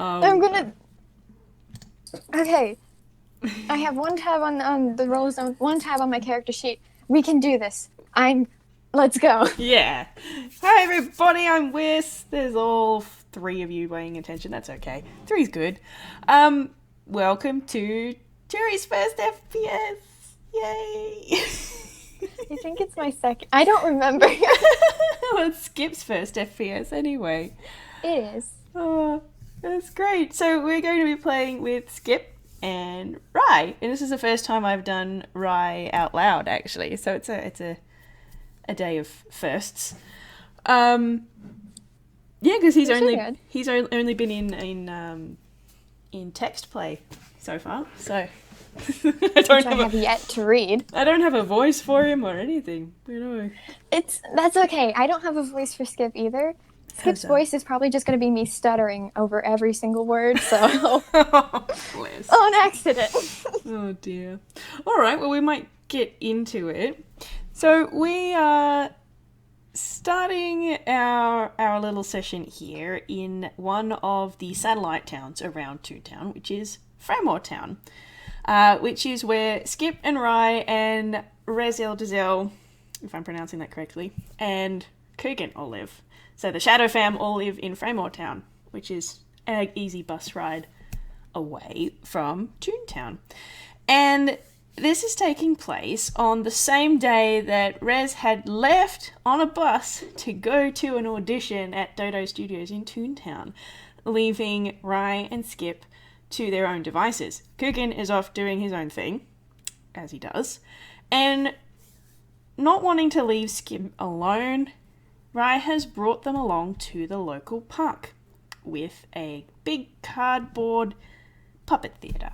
I'm gonna... Okay. I have one tab on the roll zone, one tab on my character sheet. We can do this. Let's go. Yeah. Hi everybody, I'm Wiss. There's all three of you paying attention. That's okay. Three's good. Welcome to Cherry's first FPS. Yay! I think it's my second. I don't remember. Well, it's Skip's first FPS anyway. It is. Oh, that's great. So we're going to be playing with Skip and Rai, and this is the first time I've done Rai out loud, actually. So it's a day of firsts. Yeah, because he's only been in text play so far. So I have yet to read. I don't have a voice for him or anything. You know. That's okay. I don't have a voice for Skip either. Skip's voice is probably just going to be me stuttering over every single word, so... on accident. Oh, dear. All right, well, we might get into it. So we are starting our little session here in one of the satellite towns around Tooontown, which is Framor Town, which is where Skip and Rai and Rezze, if I'm pronouncing that correctly, and Kugan all live. So the Shadow Fam all live in Framor Town, which is an easy bus ride away from Tooontown. And this is taking place on the same day that Rez had left on a bus to go to an audition at Dodo Studios in Tooontown, leaving Rai and Skip to their own devices. Kugan is off doing his own thing, as he does, and not wanting to leave Skip alone, Rai has brought them along to the local park with a big cardboard puppet theatre.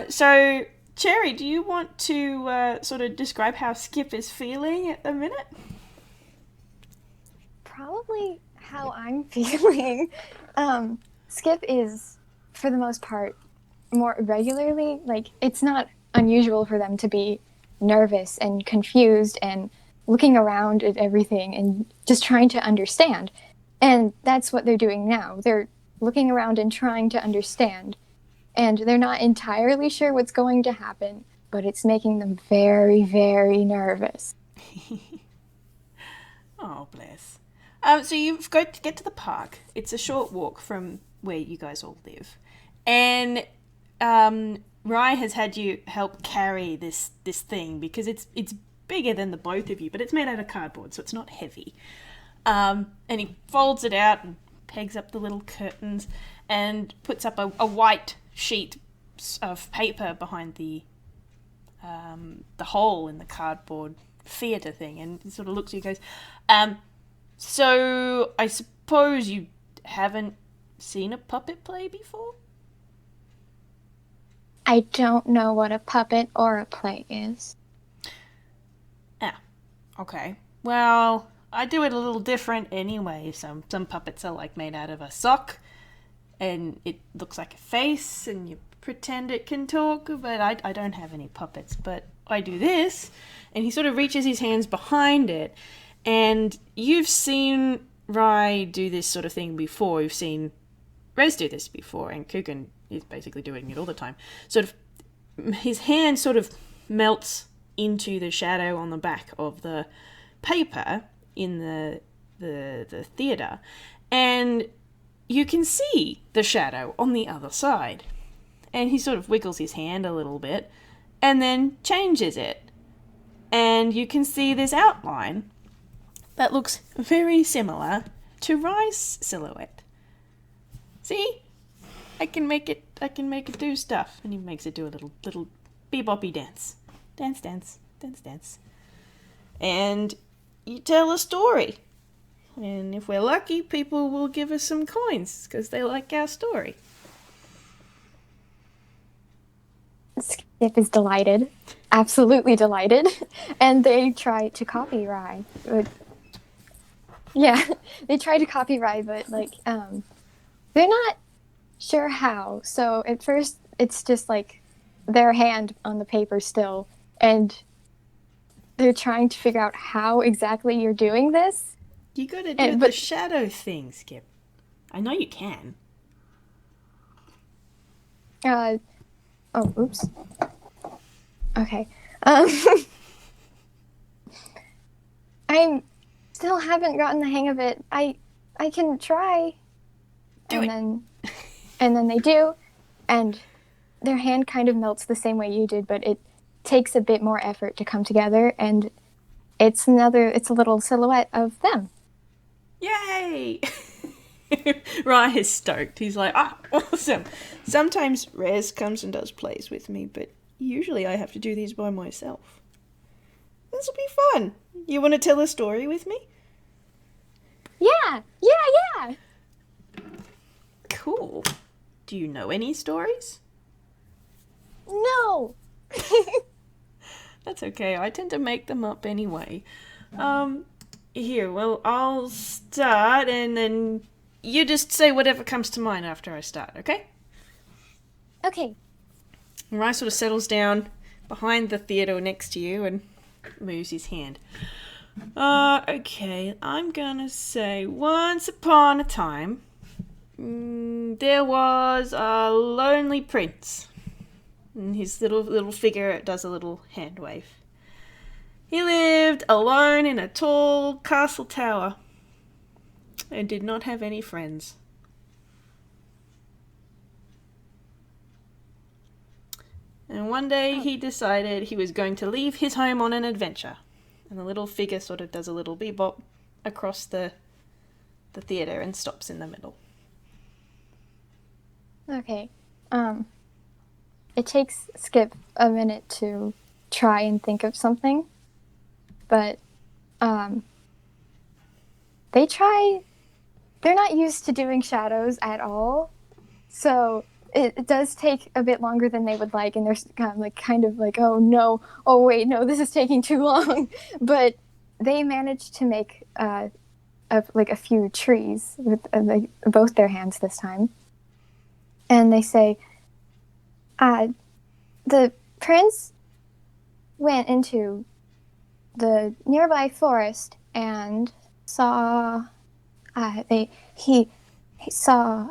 So, Cherry, do you want to sort of describe how Skip is feeling at the minute? Probably how I'm feeling. Skip is, for the most part, more regularly, it's not unusual for them to be nervous and confused and looking around at everything and just trying to understand. And that's what they're doing now. They're looking around and trying to understand. And they're not entirely sure what's going to happen, but it's making them very, very nervous. Oh, bless. So you've got to get to the park. It's a short walk from where you guys all live. And Rai has had you help carry this thing because it's bigger than the both of you, but it's made out of cardboard, so it's not heavy. And he folds it out and pegs up the little curtains and puts up a white sheet of paper behind the hole in the cardboard theatre thing, and he sort of looks at you and goes, so I suppose you haven't seen a puppet play before? I don't know what a puppet or a play is. Okay. Well, I do it a little different anyway. Some puppets are made out of a sock, and it looks like a face, and you pretend it can talk, but I don't have any puppets, but I do this. And he sort of reaches his hands behind it, and you've seen Rai do this sort of thing before. You've seen Rez do this before, and Kugan is basically doing it all the time. Sort of, his hand sort of melts into the shadow on the back of the paper in the theatre, and you can see the shadow on the other side. And he sort of wiggles his hand a little bit and then changes it, and you can see this outline that looks very similar to Rai's silhouette. See? I can make it do stuff. And he makes it do a little beboppy dance. Dance, dance, dance, dance. And you tell a story. And if we're lucky, people will give us some coins because they like our story. Skip is delighted. Absolutely delighted. And they try to copy Rai. Yeah, they try to copy Rai, but they're not sure how. So at first, it's just their hand on the paper still. And they're trying to figure out how exactly you're doing this. You gotta do the shadow thing, Skip. I know you can. Oh, oops. Okay. Um, I still haven't gotten the hang of it. I can try. Do it. And then they do, and their hand kind of melts the same way you did, but it takes a bit more effort to come together, and it's a little silhouette of them. Yay! Rai is stoked. He's like, awesome. Sometimes Rez comes and does plays with me, but usually I have to do these by myself. This will be fun. You want to tell a story with me? Yeah. Cool. Do you know any stories? No. That's okay. I tend to make them up anyway. Here, well, I'll start and then you just say whatever comes to mind after I start, okay? Okay. Rai sort of settles down behind the theatre next to you and moves his hand. Okay, I'm gonna say once upon a time, there was a lonely prince. And his little figure does a little hand wave. He lived alone in a tall castle tower and did not have any friends. And one day he decided he was going to leave his home on an adventure. And the little figure sort of does a little bebop across the theatre and stops in the middle. Okay. It takes Skip a minute to try and think of something, but they're not used to doing shadows at all, so it does take a bit longer than they would like, and they're kind of like, oh no, oh wait, no, this is taking too long. But they managed to make a few trees with both their hands this time, and they say, the prince went into the nearby forest and saw he saw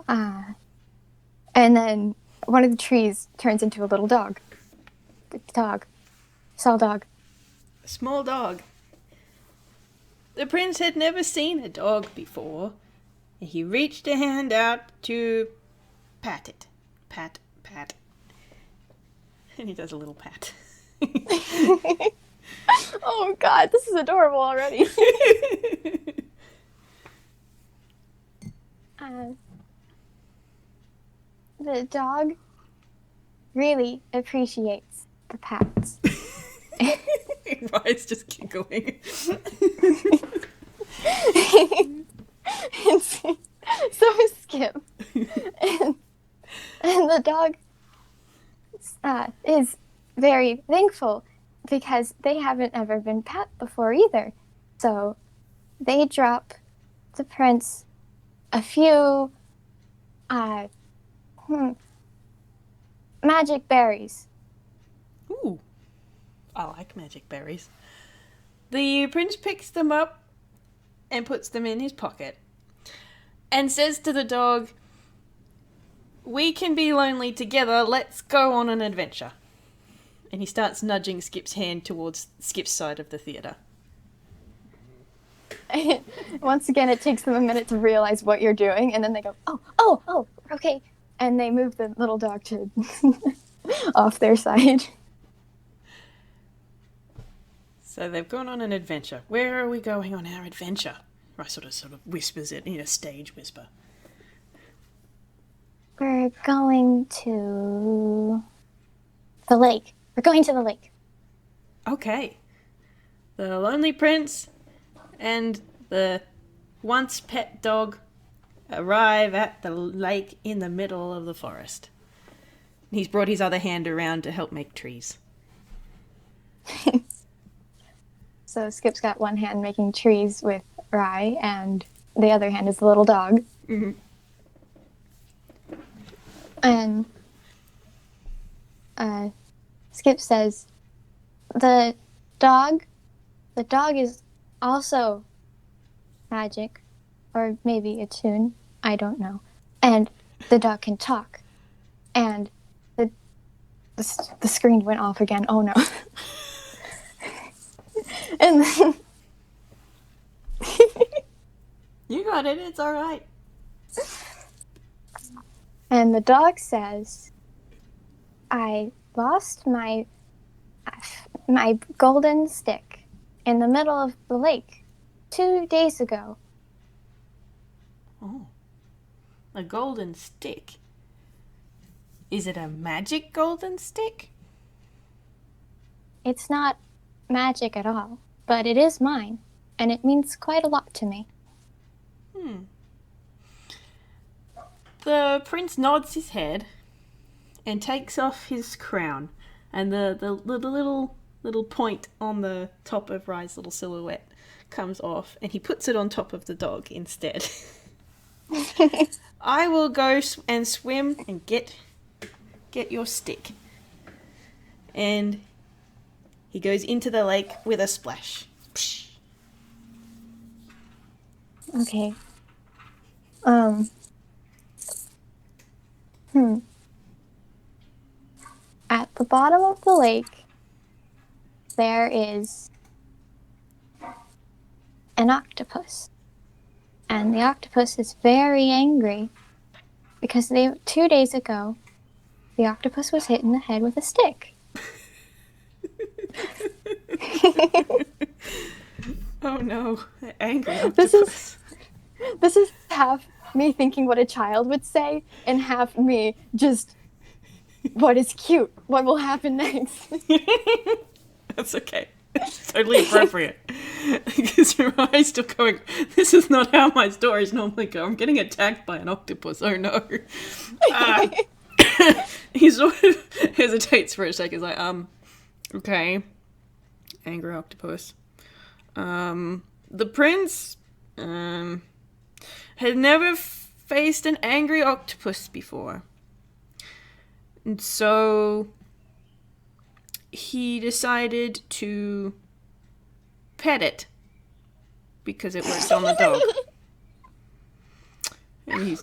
and then one of the trees turns into a little dog. The dog. Saw dog. A small dog. The prince had never seen a dog before. He reached a hand out to pat it. Pat, pat. And he does a little pat. Oh God, this is adorable already. The dog really appreciates the pats. Rai's just giggling. So is Skip. And the dog is very thankful because they haven't ever been pat before either. So they drop the prince a few magic berries. Ooh, I like magic berries. The prince picks them up and puts them in his pocket and says to the dog, "We can be lonely together, let's go on an adventure." And he starts nudging Skip's hand towards Skip's side of the theatre. Once again, it takes them a minute to realize what you're doing, and then they go, oh, okay. And they move the little dog to off their side. So they've gone on an adventure. Where are we going on our adventure? Rai sort of whispers it in a stage whisper. We're going to the lake. We're going to the lake. Okay. The lonely prince and the once pet dog arrive at the lake in the middle of the forest. He's brought his other hand around to help make trees. So Skip's got one hand making trees with Rai, and the other hand is the little dog. Mm-hmm. And Skip says, the dog is also magic, or maybe a toon. I don't know. And the dog can talk. And the screen went off again. Oh no. And then You got it. It's all right. and the dog says, I lost my golden stick in the middle of the lake 2 days ago. Oh. A golden stick. Is it a magic golden stick? It's not magic at all, but it is mine, and it means quite a lot to me. The prince nods his head and takes off his crown, and the little point on the top of Rai's little silhouette comes off, and he puts it on top of the dog instead. I will go and swim and get your stick. And he goes into the lake with a splash. Psh. Okay. At the bottom of the lake, there is an octopus. And the octopus is very angry because 2 days ago, the octopus was hit in the head with a stick. Oh no, angry octopus. This is half me thinking what a child would say, and half me just, what is cute? What will happen next? That's okay. It's totally appropriate. Because your eyes still going, this is not how my stories normally go. I'm getting attacked by an octopus. Oh no. He sort of hesitates for a second. He's like, okay. Angry octopus. The prince, had never faced an angry octopus before. And so he decided to pet it because it works on the dog. And he's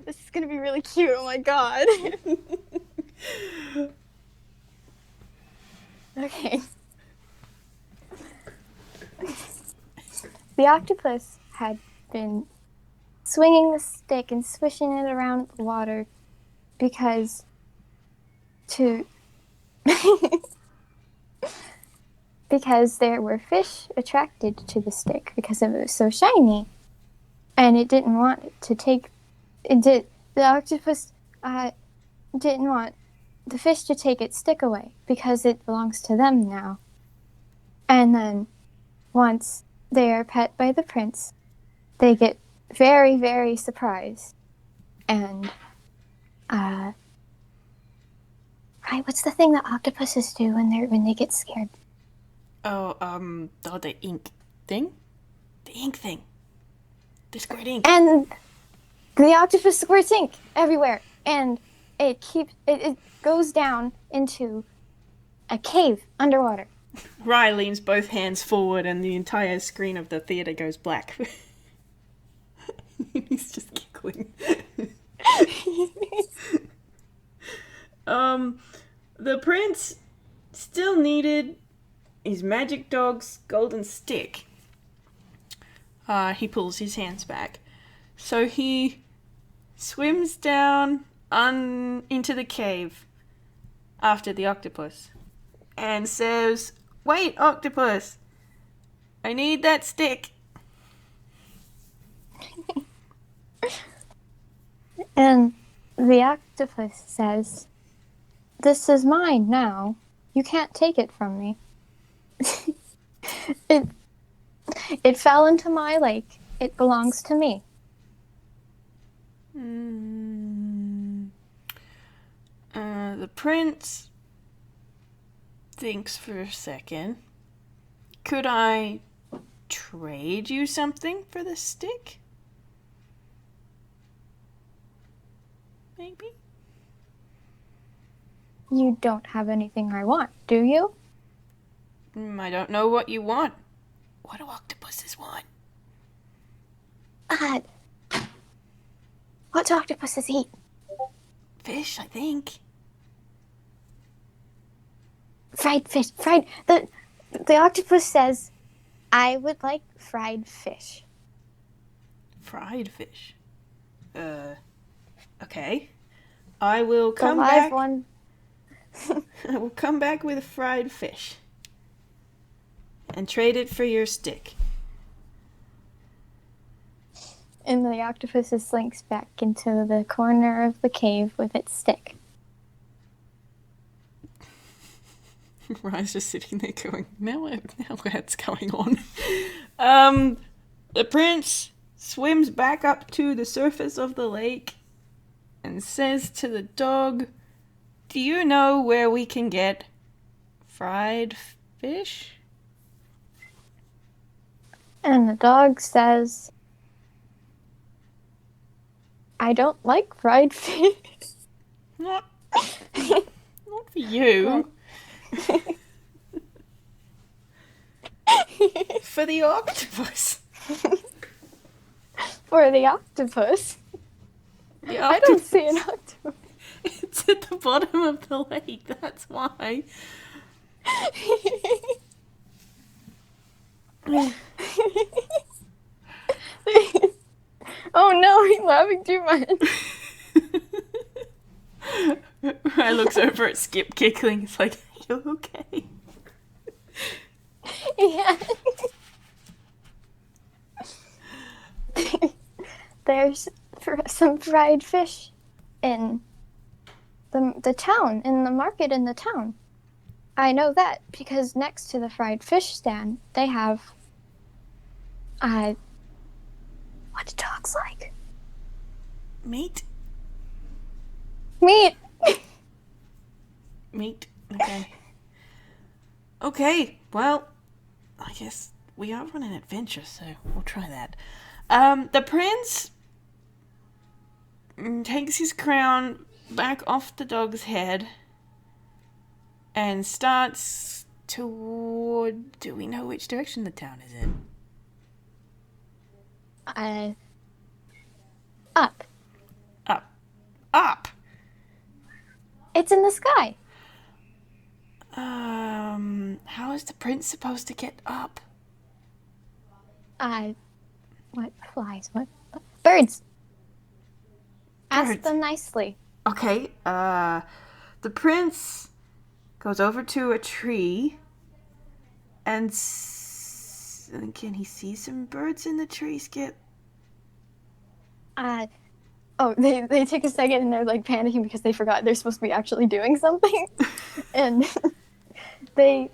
This is gonna be really cute. Oh my god. Okay. The octopus had been swinging the stick and swishing it around the water because there were fish attracted to the stick because it was so shiny, and it didn't want to take. The octopus didn't want the fish to take its stick away because it belongs to them now. And then once they are pet by the prince, they get very, very surprised. And what's the thing that octopuses do when they get scared? The ink thing? The ink thing. The squirt ink. And the octopus squirts ink everywhere, and it goes down into a cave underwater. Rai leans both hands forward and the entire screen of the theatre goes black. He's just giggling. The prince still needed his magic dog's golden stick. He pulls his hands back. So he swims down into the cave after the octopus and says, "Wait, octopus, I need that stick." And the octopus says, "This is mine now. You can't take it from me." It fell into my lake. It belongs to me. The prince thinks for a second. Could I trade you something for the stick? Maybe? You don't have anything I want, do you? I don't know what you want. What do octopuses want? What do octopuses eat? Fish, I think. Fried fish. The octopus says, I would like fried fish. Fried fish. Okay. I will The come live back. one. I will come back with a fried fish. And trade it for your stick. And the octopus slinks back into the corner of the cave with its stick. Rai's just sitting there going, now what's going on? The prince swims back up to the surface of the lake and says to the dog, do you know where we can get fried fish? And the dog says, I don't like fried fish. Not for you. For the octopus. For the octopus. I don't see an octopus. It's at the bottom of the lake, that's why. Oh no, he's laughing too much. I looks over at Skip giggling. It's like, are you okay? Yeah. There's some fried fish in the town, in the market in the town. I know that because next to the fried fish stand, they have what do dogs like? Meat? Meat. Meat. Okay. Okay, well, I guess we are on an adventure, so we'll try that. The prince takes his crown back off the dog's head and starts toward... Do we know which direction the town is in? Up. Up. Up! It's in the sky. How is the prince supposed to get up? What flies? What? Birds. Ask Birds. them nicely. Okay, the prince goes over to a tree and can he see some birds in the tree, Skip? They take a second and they're like panicking because they forgot they're supposed to be actually doing something. And they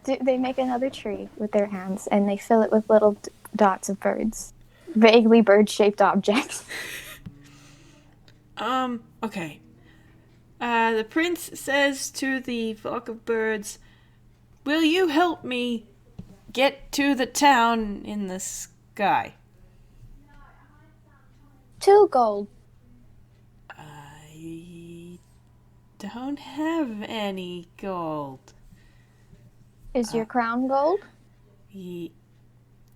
make another tree with their hands and they fill it with little dots of birds. Vaguely bird-shaped objects. Okay. The prince says to the flock of birds, will you help me get to the town in the sky? 2 gold. I don't have any gold. Is your crown gold?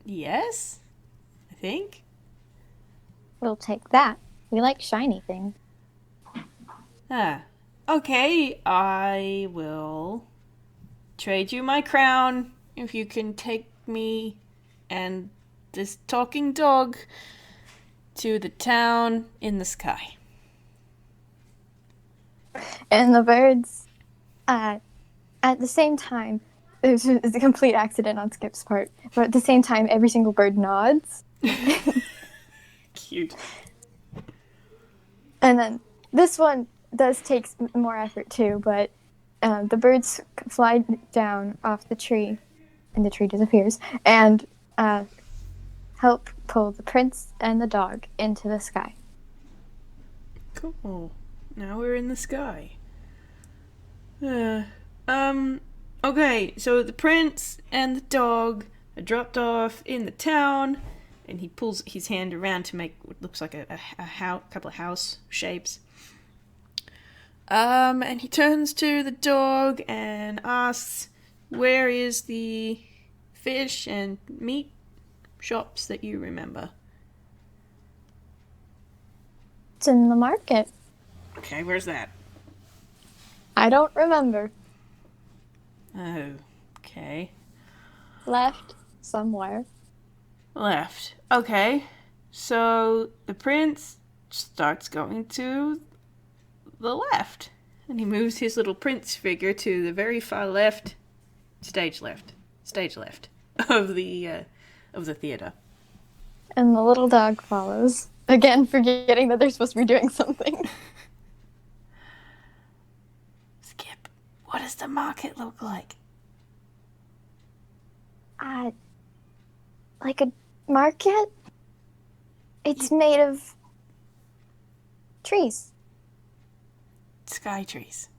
Yes, I think. We'll take that. We like shiny things. Okay, I will trade you my crown if you can take me and this talking dog to the town in the sky. And the birds, at the same time, it's a complete accident on Skip's part, but at the same time, every single bird nods. Cute. And then this one does take more effort too, but the birds fly down off the tree, and the tree disappears, and help pull the prince and the dog into the sky. Cool. Now we're in the sky. Okay, so the prince and the dog are dropped off in the town, and he pulls his hand around to make what looks like a couple of house shapes. And he turns to the dog and asks, where is the fish and meat shops that you remember? It's in the market. Okay, where's that? I don't remember. Oh, okay. Left somewhere. Left. Okay. So the prince starts going to the left. And he moves his little prince figure to the very far left, stage left of the theater. And the little dog follows. Again, forgetting that they're supposed to be doing something. Skip, what does the market look like? Like a market? It's made of trees. Sky trees.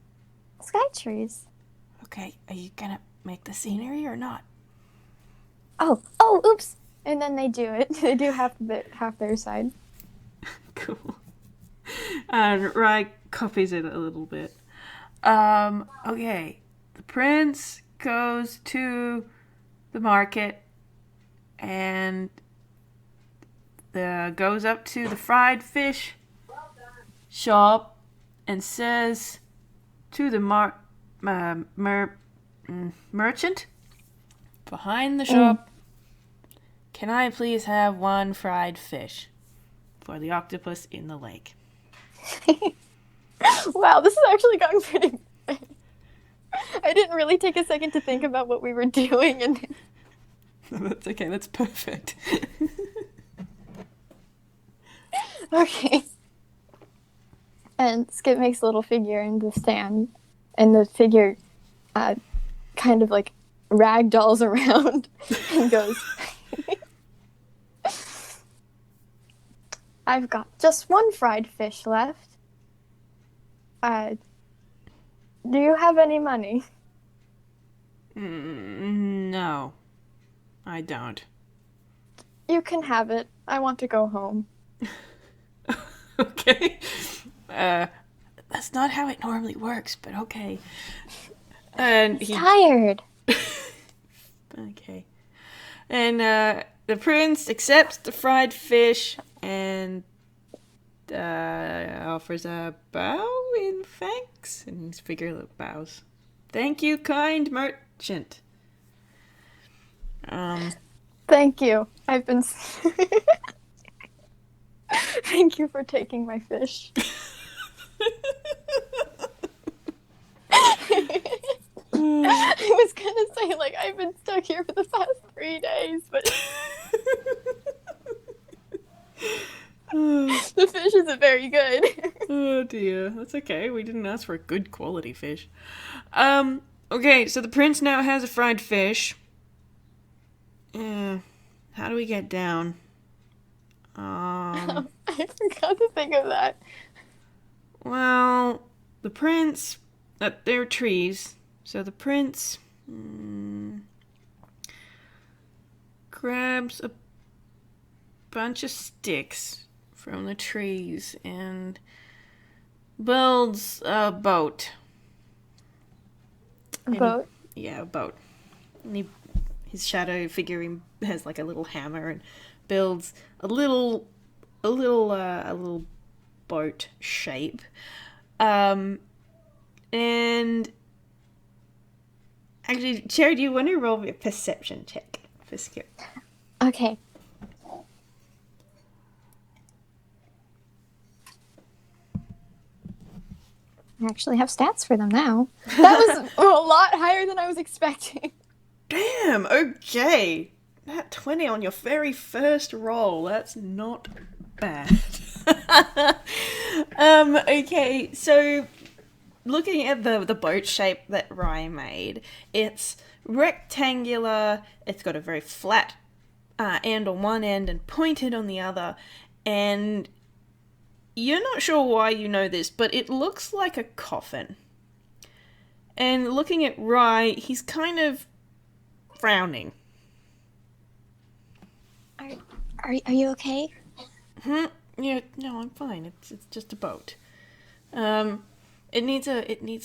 Sky trees. Okay, are you gonna make the scenery or not? Oh, oops. And then they do it. They do half their side. Cool. And Rai copies it a little bit. Okay. The prince goes to the market and goes up to the fried fish shop and says to the merchant behind the shop, "Can I please have one fried fish for the octopus in the lake?" Wow, this is actually going pretty good. I didn't really take a second to think about what we were doing, and That's okay, that's perfect. okay. And Skip makes a little figure in the stand, and the figure kind of like ragdolls around and goes, "I've got just one fried fish left. Do you have any money?" No, I don't. "You can have it. I want to go home." Okay. That's not how it normally works, but okay. And He's tired. Okay. And the prince accepts the fried fish and offers a bow in thanks. And his figure bows. "Thank you, kind merchant." Thank you. I've been. Thank you for taking my fish. I was gonna say, like, I've been stuck here for the past 3 days, but the fish isn't very good. Oh dear, that's okay. We didn't ask for a good quality fish. Okay, so the prince now has a fried fish. How do we get down? I forgot to think of that. Well, the prince, they're trees. So the prince grabs a bunch of sticks from the trees and builds a boat. A boat? Yeah, a boat. And his shadow figure has like a little hammer and builds a little boat shape. And actually, Cherry, do you want to roll me a perception check for Skip? Okay. I actually have stats for them now. That was a lot higher than I was expecting. Damn, okay. That 20 on your very first roll. That's not bad. Okay, so looking at the boat shape that Rai made, it's rectangular, it's got a very flat end on one end and pointed on the other, and you're not sure why you know this, but it looks like a coffin. And looking at Rai, he's kind of frowning. Are you okay? Yeah, no, I'm fine. It's just a boat. It needs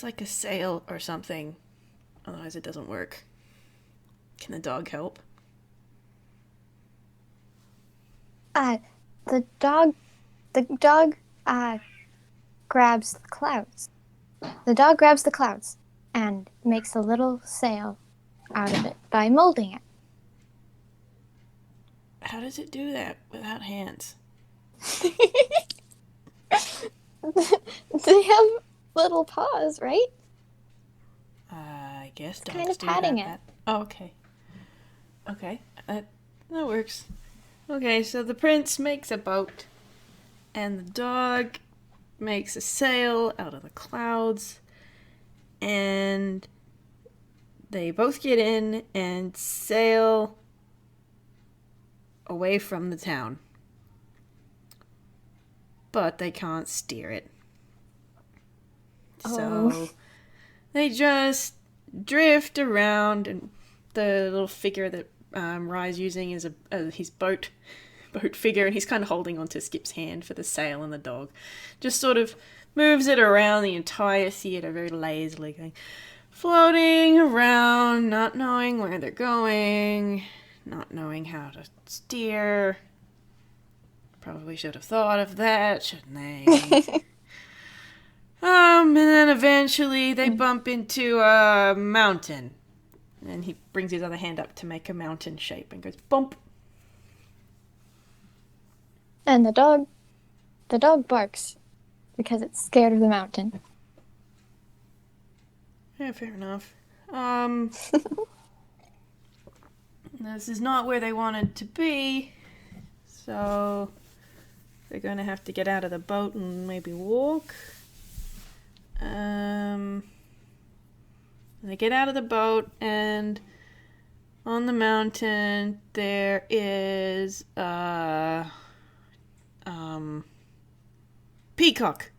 like a sail or something. Otherwise it doesn't work. Can the dog help? The dog grabs the clouds. The dog grabs the clouds and makes a little sail out of it by molding it. How does it do that without hands? They have little paws, right? I guess It's dogs kind of do patting have it. that. Oh, okay. Okay, that works. Okay, so the prince makes a boat, and the dog makes a sail out of the clouds, and they both get in and sail away from the town. But they can't steer it. So they just drift around, and the little figure that Rai's using is his boat figure, and he's kind of holding onto Skip's hand for the sail, and the dog just sort of moves it around the entire theatre very lazily, going, floating around, not knowing where they're going, not knowing how to steer. Probably should have thought of that, shouldn't they? And then eventually they bump into a mountain. And he brings his other hand up to make a mountain shape and goes, bump. And the dog barks because it's scared of the mountain. Yeah, fair enough. This is not where they wanted to be, so they're going to have to get out of the boat and maybe walk. They get out of the boat, and on the mountain there is a peacock.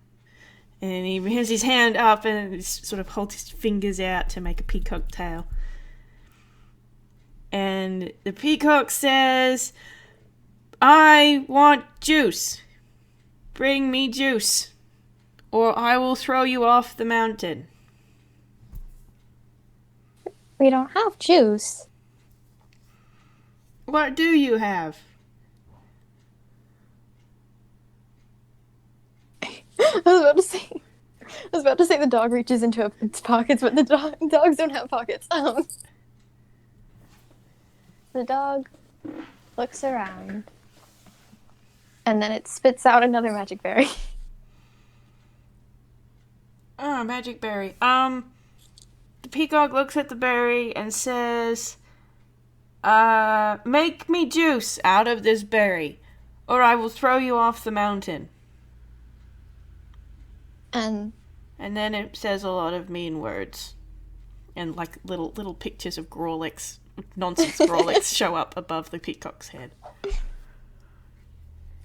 And he has his hand up and sort of holds his fingers out to make a peacock tail. And the peacock says, I want juice. Bring me juice, or I will throw you off the mountain. We don't have juice. What do you have? I was about to say the dog reaches into its pockets, but the dogs don't have pockets. The dog looks around, and then it spits out another magic berry. Oh, magic berry. The peacock looks at the berry and says, make me juice out of this berry, or I will throw you off the mountain. And then it says a lot of mean words. And like little pictures of Growlix, nonsense Growlix show up above the peacock's head.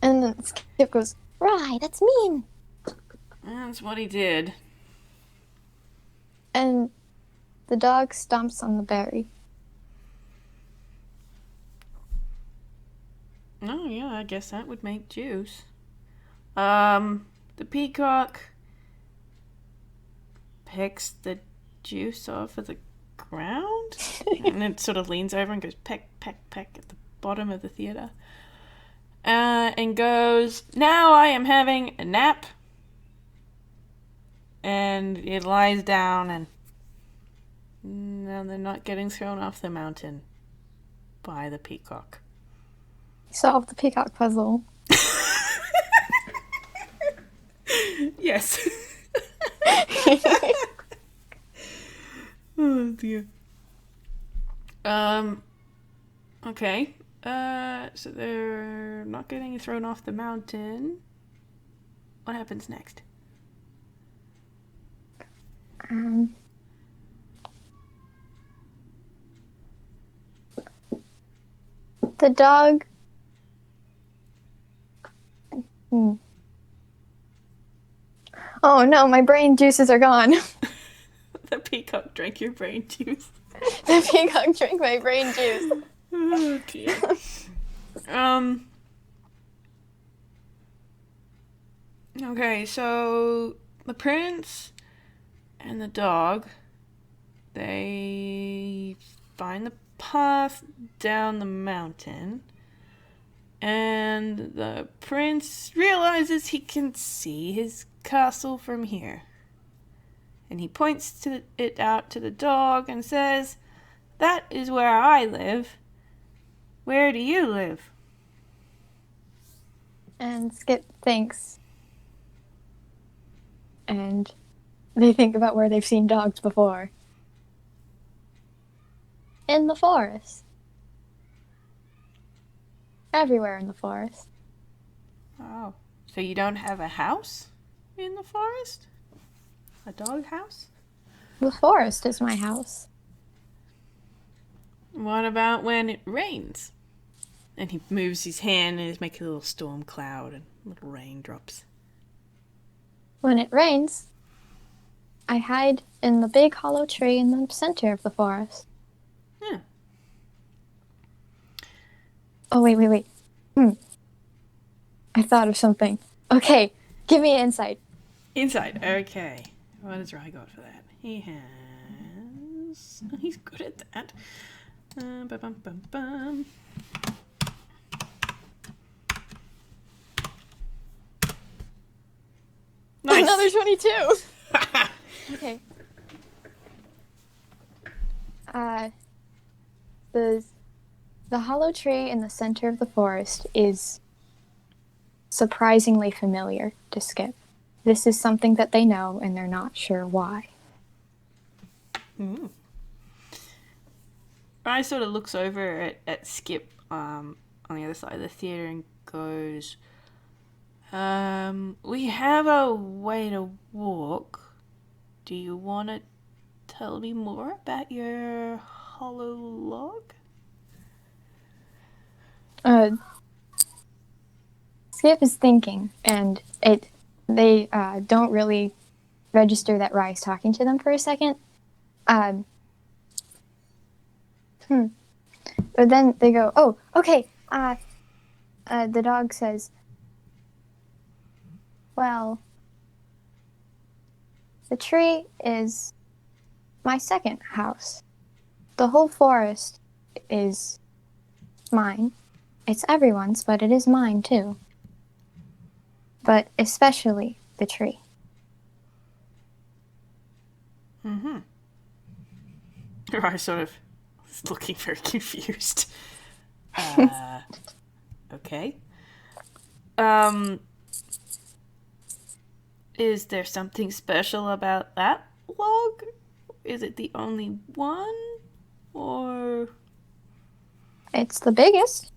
And then Skip goes, Rai, that's mean. That's what he did. And the dog stomps on the berry. Oh, yeah, I guess that would make juice. The peacock pecks the juice off of the ground, and it sort of leans over and goes peck, peck, peck at the bottom of the theatre. And goes, now I am having a nap. And it lies down, and now they're not getting thrown off the mountain by the peacock. Solve the peacock puzzle. Yes. Oh dear. Okay. So they're not getting thrown off the mountain. What happens next? The dog. Oh no, my brain juices are gone. The peacock drank your brain juice. The peacock drank my brain juice. Oh dear. Okay, so the prince and the dog, they find the path down the mountain, And the prince realizes he can see his castle from here. And he points it out to the dog and says, "That is where I live. Where do you live?" And Skip thinks. And they think about where they've seen dogs before. In the forest. Everywhere in the forest. Oh, so you don't have a house in the forest? A dog house? The forest is my house. What about when it rains? And he moves his hand and is making a little storm cloud and little raindrops. When it rains, I hide in the big hollow tree in the center of the forest. Yeah. Oh, wait. I thought of something. Okay, give me an insight. Inside. Okay. What has Rai got for that? He has... He's good at that. Bum. Nice. Another 22. Okay. The hollow tree in the center of the forest is surprisingly familiar to Skip. This is something that they know, and they're not sure why. Rai sort of looks over at Skip on the other side of the theatre and goes, we have a way to walk. Do you want to tell me more about your hollow log? Skip is thinking, and they don't really register that Rai's talking to them for a second. But then they go, "Oh, okay." The dog says, "Well, the tree is my second house. The whole forest is mine. It's everyone's, but it is mine too. But especially the tree." Rai sort of is looking very confused. Okay. Is there something special about that log? Is it the only one? Or... It's the biggest.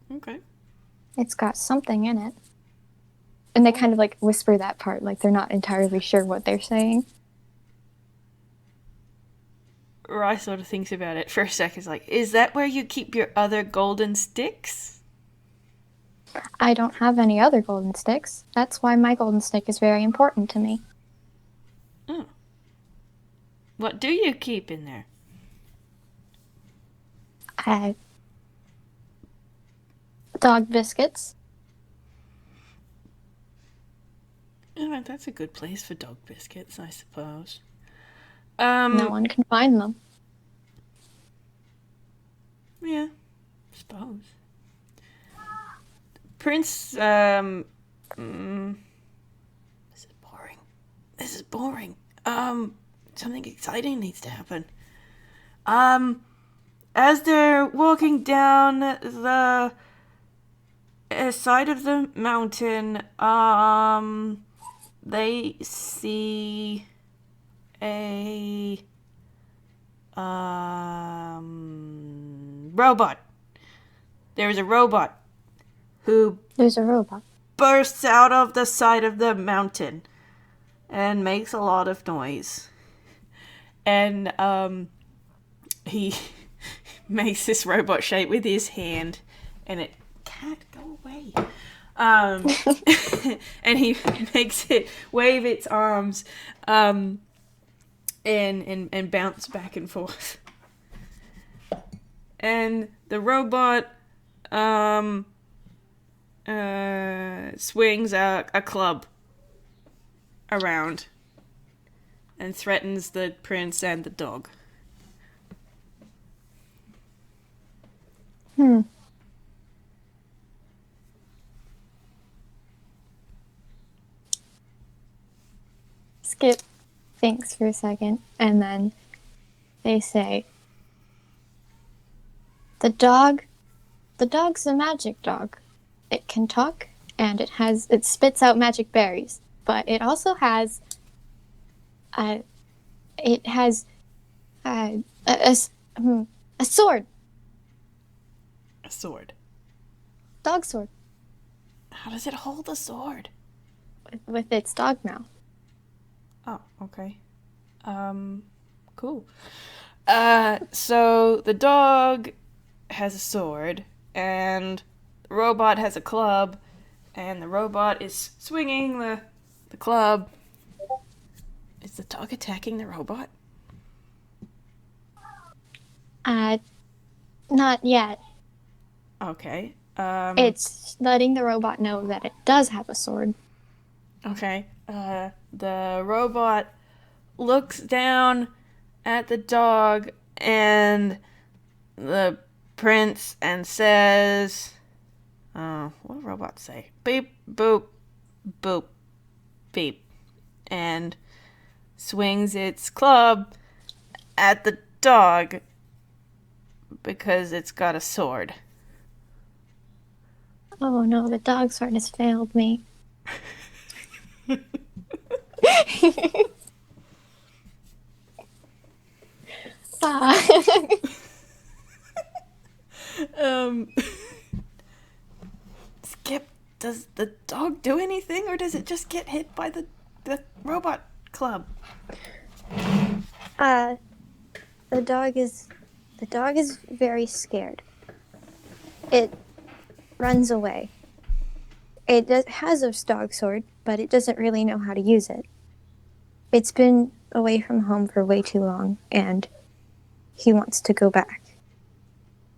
Okay. It's got something in it. And they kind of like whisper that part, like they're not entirely sure what they're saying. Rai sort of thinks about it for a second. Like, is that where you keep your other golden sticks? I don't have any other golden sticks. That's why my golden stick is very important to me. Oh. What do you keep in there? Dog biscuits. Oh, that's a good place for dog biscuits, I suppose. No one can find them. Yeah, suppose. Prince, this is boring. Something exciting needs to happen. As they're walking down the side of the mountain, they see a robot. There's a robot who bursts out of the side of the mountain and makes a lot of noise. And he makes this robot shape with his hand, and it can't go away. And he makes it wave its arms and bounce back and forth. And the robot swings a club around and threatens the prince and the dog. Hmm. Skip thinks for a second, and then they say, the dog's a magic dog. It can talk, and it spits out magic berries, but it also has, it has, a sword, A sword. dog sword, How does it hold a sword? with its dog mouth. Oh, okay. Cool. So the dog has a sword, and the robot has a club, and the robot is swinging the club. Is the dog attacking the robot? Not yet. Okay. It's letting the robot know that it does have a sword. Okay. The robot looks down at the dog and the prince and says, what do robots say? Beep, boop, boop, beep. And swings its club at the dog because it's got a sword. Oh no, the dog sword has failed me. Skip, does the dog do anything, or does it just get hit by the robot club? The dog is very scared. It runs away. It has a dog sword, but it doesn't really know how to use it. It's been away from home for way too long, and he wants to go back.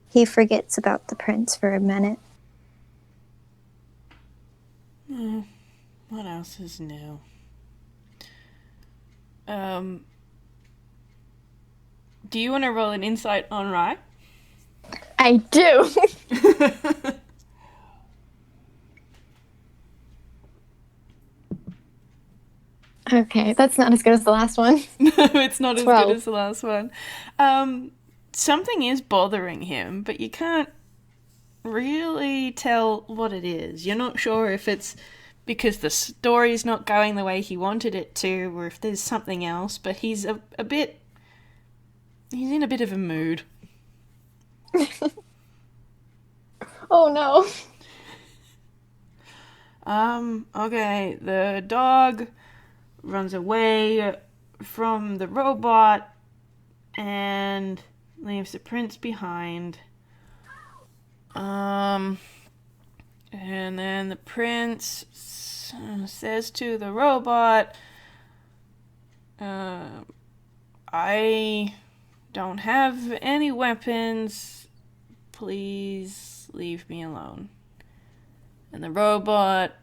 He forgets about the prince for a minute. What else is new? Do you want to roll an insight on Rai? I do. Okay, that's not as good as the last one. No, it's not 12. as good as the last one. Something is bothering him, but you can't really tell what it is. You're not sure if it's because the story's not going the way he wanted it to, or if there's something else, but he's in a bit of a mood. Oh no. Okay, the dog runs away from the robot and leaves the prince behind. And then the prince says to the robot, I don't have any weapons. Please leave me alone. And the robot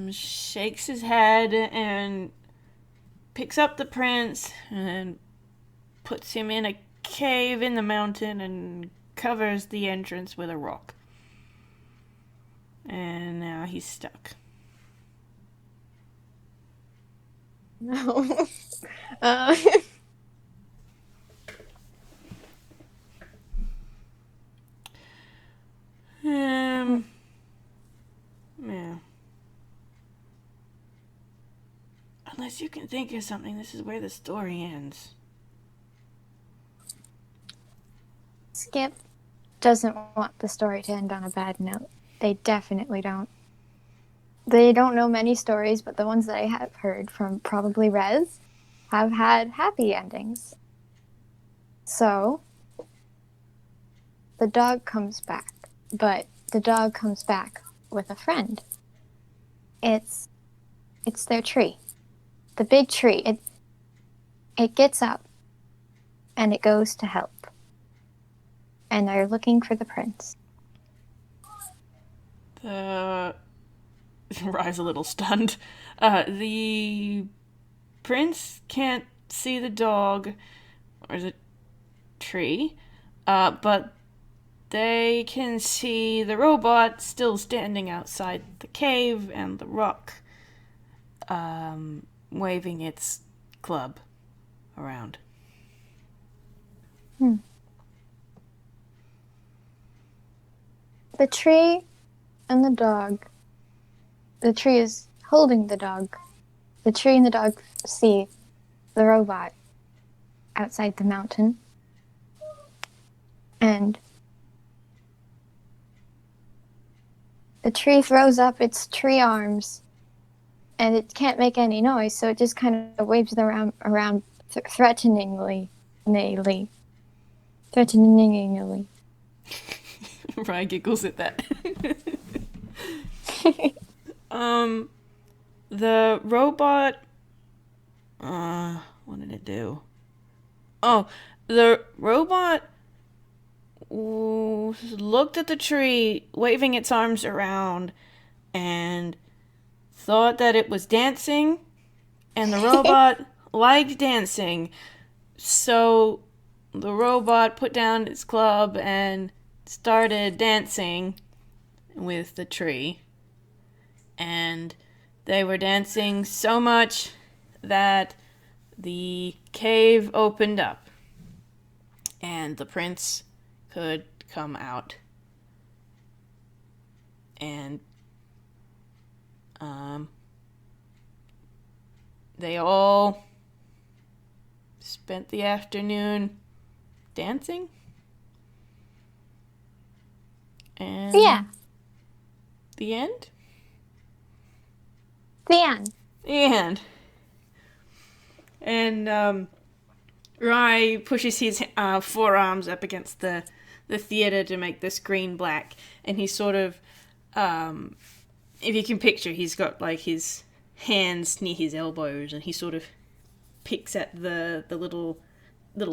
shakes his head and picks up the prince and puts him in a cave in the mountain and covers the entrance with a rock. And now he's stuck. No. Yeah. Unless you can think of something, this is where the story ends. Skip doesn't want the story to end on a bad note. They definitely don't. They don't know many stories, but the ones that I have heard from probably Rezze have had happy endings. So, the dog comes back, but the dog comes back with a friend. It's their tree. The big tree. It gets up and it goes to help. And they're looking for the prince. Rai's a little stunned. The prince can't see the dog or the tree. But they can see the robot still standing outside the cave and the rock, waving its club around. The tree and the dog. The tree is holding the dog. The tree and the dog see the robot outside the mountain. And the tree throws up its tree arms, and it can't make any noise, so it just kind of waves them around threateningly. Threateningly. Rai giggles at that. The robot... what did it do? Oh, the robot looked at the tree, waving its arms around, and thought that it was dancing, and the robot liked dancing. So the robot put down its club and started dancing with the tree. And they were dancing so much that the cave opened up and the prince could come out. And they all spent the afternoon dancing. And yeah. The end? The end. The end. And Rai pushes his forearms up against the theater to make the screen black, and he sort of, if you can picture, he's got like his hands near his elbows, and he sort of picks at the little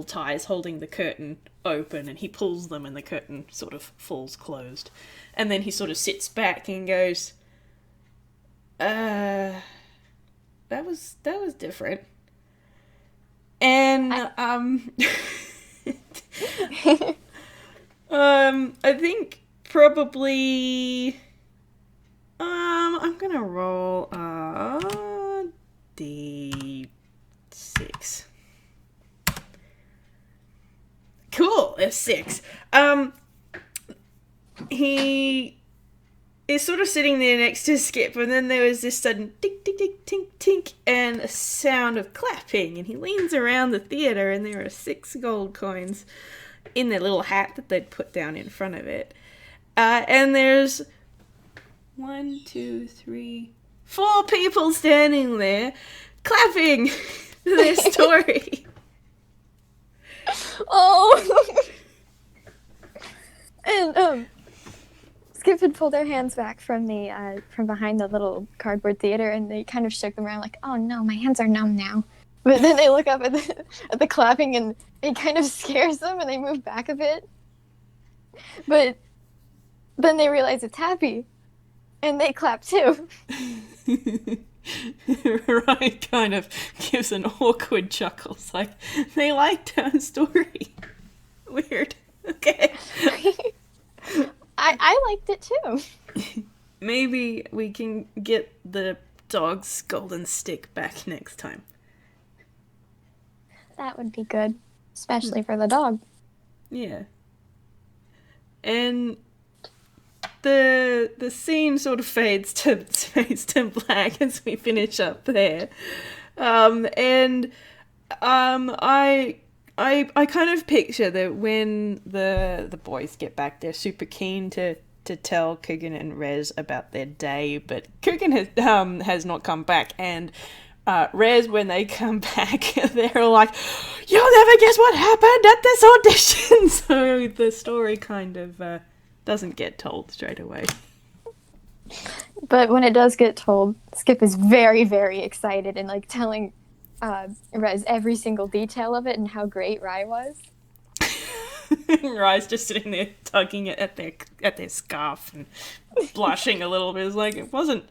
ties holding the curtain open, and he pulls them, and the curtain sort of falls closed. And then he sort of sits back and goes, that was different. And I think probably I'm gonna roll D6. Cool, a 6. He is sort of sitting there next to Skip, and then there was this sudden tink, tink, tink, tink, tink, and a sound of clapping, and he leans around the theatre, and there are 6 gold coins in their little hat that they'd put down in front of it. And there's 1, 2, 3, 4 people standing there clapping their story. Oh! And, Skip had pulled their hands back from behind the little cardboard theater, and they kind of shook them around like, oh no, my hands are numb now. But then they look up at the clapping, and it kind of scares them, and they move back a bit. But then they realize it's happy, and they clap too. Ryan kind of gives an awkward chuckle. It's like, they liked our story. Weird. Okay. I liked it too. Maybe we can get the dog's golden stick back next time. That would be good, especially for the dog. Yeah. And the scene sort of fades to black as we finish up there. I kind of picture that when the boys get back, they're super keen to tell Kugan and Rezze about their day, but Kugan has not come back, and Rezze, when they come back, they're all like, you'll never guess what happened at this audition! So the story kind of doesn't get told straight away. But when it does get told, Skip is very, very excited and like telling Rezze every single detail of it and how great Rai was. Rai's just sitting there tugging it at their scarf and blushing a little bit. It's like, it wasn't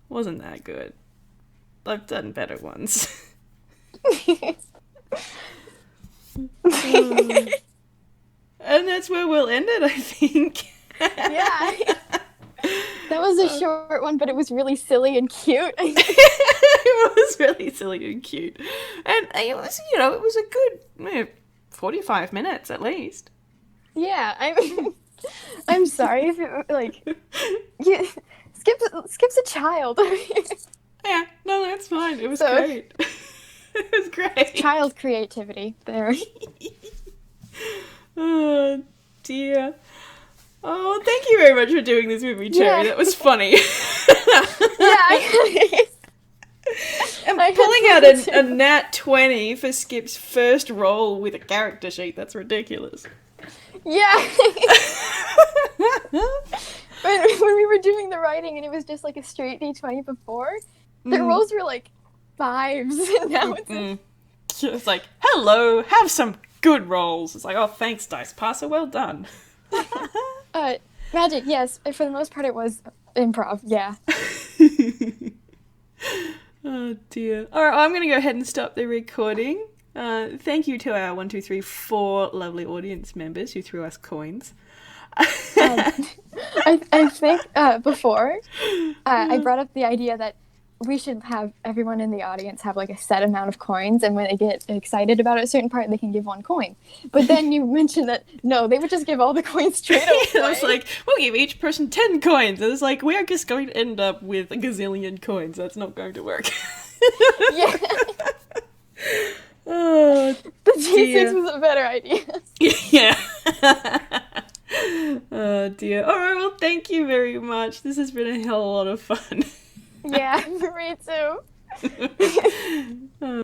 that good. I've done better ones. And that's where we'll end it, I think. Yeah. That was a short one, but it was really silly and cute. It was really silly and cute. And it was, it was a good 45 minutes at least. Yeah, I'm sorry if it, like, Skip's a child. Yeah, no, that's fine. It was great. It was great. Child creativity there. Oh, dear. Oh, thank you very much for doing this with me, Cherry. Yeah. That was funny. Yeah, and pulling out a nat 20 for Skip's first roll with a character sheet, that's ridiculous. Yeah. when we were doing the writing and it was just like a straight D20 before, the rolls were like 5s, and now it's like, hello, have some good rolls. It's like, oh, thanks, Dice Passer, well done. Magic, yes, for the most part it was improv, yeah. Oh dear. Alright, I'm going to go ahead and stop the recording. Thank you to our 4 lovely audience members who threw us coins. I think before I brought up the idea that we should have everyone in the audience have like a set amount of coins, and when they get excited about a certain part, they can give 1 coin. But then you mentioned that no, they would just give all the coins straight away. I was like, we'll give each person 10 coins. And it's like, we are just going to end up with a gazillion coins. That's not going to work. Yeah. Oh, the G6 was a better idea. Yeah. Oh dear. Alright, well, thank you very much. This has been a hell of a lot of fun. Yeah, for me too.